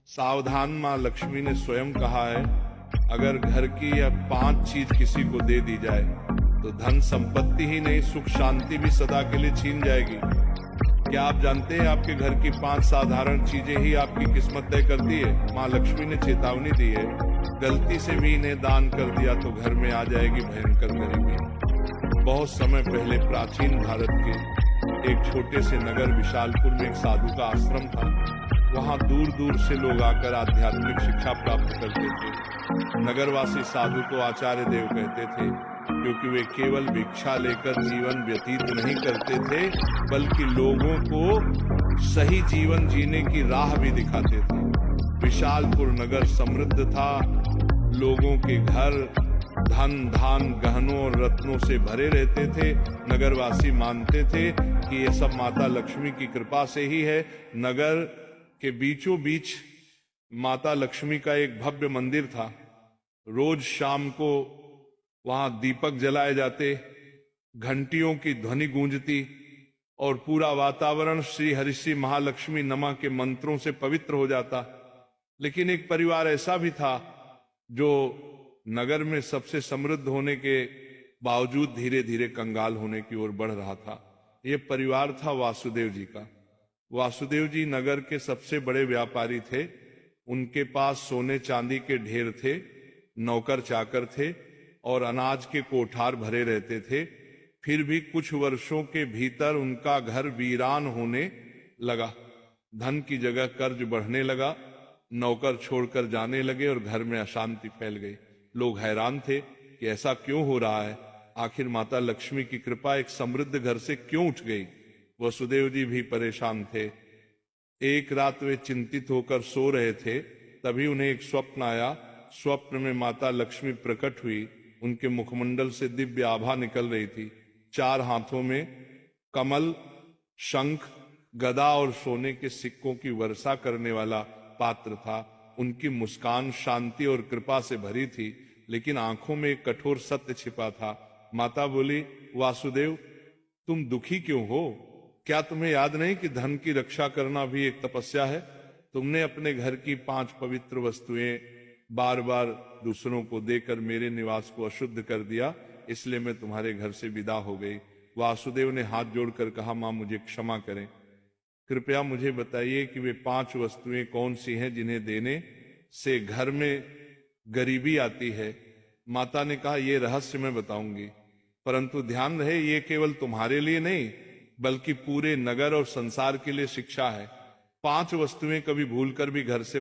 सावधान मां लक्ष्मी ने स्वयं कहा है, अगर घर की यह 5 चीज किसी को दे दी जाए तो धन संपत्ति ही नहीं, सुख शांति भी सदा के लिए छीन जाएगी। क्या आप जानते हैं आपके घर की 5 साधारण चीजें ही आपकी किस्मत तय करती है। मां लक्ष्मी ने चेतावनी दी है, गलती से भी इन्हें दान कर दिया तो घर में आ जाएगी भयंकर गरीबी। बहुत समय पहले प्राचीन भारत के एक छोटे से नगर विशालपुर में एक साधु का आश्रम था। वहां दूर दूर से लोग आकर आध्यात्मिक शिक्षा प्राप्त करते थे। नगरवासी साधु को आचार्य देव कहते थे, क्योंकि वे केवल भिक्षा लेकर जीवन व्यतीत नहीं करते थे, बल्कि लोगों को सही जीवन जीने की राह भी दिखाते थे। विशालपुर नगर समृद्ध था, लोगों के घर धन धान गहनों और रत्नों से भरे रहते थे। नगरवासी मानते थे कि ये सब माता लक्ष्मी की कृपा से ही है। नगर के बीचों बीच माता लक्ष्मी का एक भव्य मंदिर था। रोज शाम को वहां दीपक जलाए जाते, घंटियों की ध्वनि गूंजती और पूरा वातावरण श्री हरिश्री महालक्ष्मी नमः के मंत्रों से पवित्र हो जाता। लेकिन एक परिवार ऐसा भी था जो नगर में सबसे समृद्ध होने के बावजूद धीरे धीरे कंगाल होने की ओर बढ़ रहा था। यह परिवार था वासुदेव जी का। वासुदेव जी नगर के सबसे बड़े व्यापारी थे। उनके पास सोने चांदी के ढेर थे, नौकर चाकर थे और अनाज के कोठार भरे रहते थे। फिर भी कुछ वर्षों के भीतर उनका घर वीरान होने लगा। धन की जगह कर्ज बढ़ने लगा, नौकर छोड़कर जाने लगे और घर में अशांति फैल गई। लोग हैरान थे कि ऐसा क्यों हो रहा है, आखिर माता लक्ष्मी की कृपा एक समृद्ध घर से क्यों उठ गई। वसुदेव जी भी परेशान थे। एक रात वे चिंतित होकर सो रहे थे, तभी उन्हें एक स्वप्न आया। स्वप्न में माता लक्ष्मी प्रकट हुई। उनके मुखमंडल से दिव्य आभा निकल रही थी। 4 हाथों में कमल, शंख, गदा और सोने के सिक्कों की वर्षा करने वाला पात्र था। उनकी मुस्कान शांति और कृपा से भरी थी, लेकिन आंखों में एक कठोर सत्य छिपा था। माता बोली, वासुदेव तुम दुखी क्यों हो? क्या तुम्हें याद नहीं कि धन की रक्षा करना भी एक तपस्या है? तुमने अपने घर की 5 पवित्र वस्तुएं बार बार दूसरों को देकर मेरे निवास को अशुद्ध कर दिया, इसलिए मैं तुम्हारे घर से विदा हो गई। वासुदेव ने हाथ जोड़कर कहा, मां मुझे क्षमा करें, कृपया मुझे बताइए कि वे 5 वस्तुएं कौन सी हैं जिन्हें देने से घर में गरीबी आती है। माता ने कहा, यह रहस्य मैं बताऊंगी, परंतु ध्यान रहे ये केवल तुम्हारे लिए नहीं बल्कि पूरे नगर और संसार के लिए शिक्षा है। 5 वस्तुएं कभी भूलकर भी घर से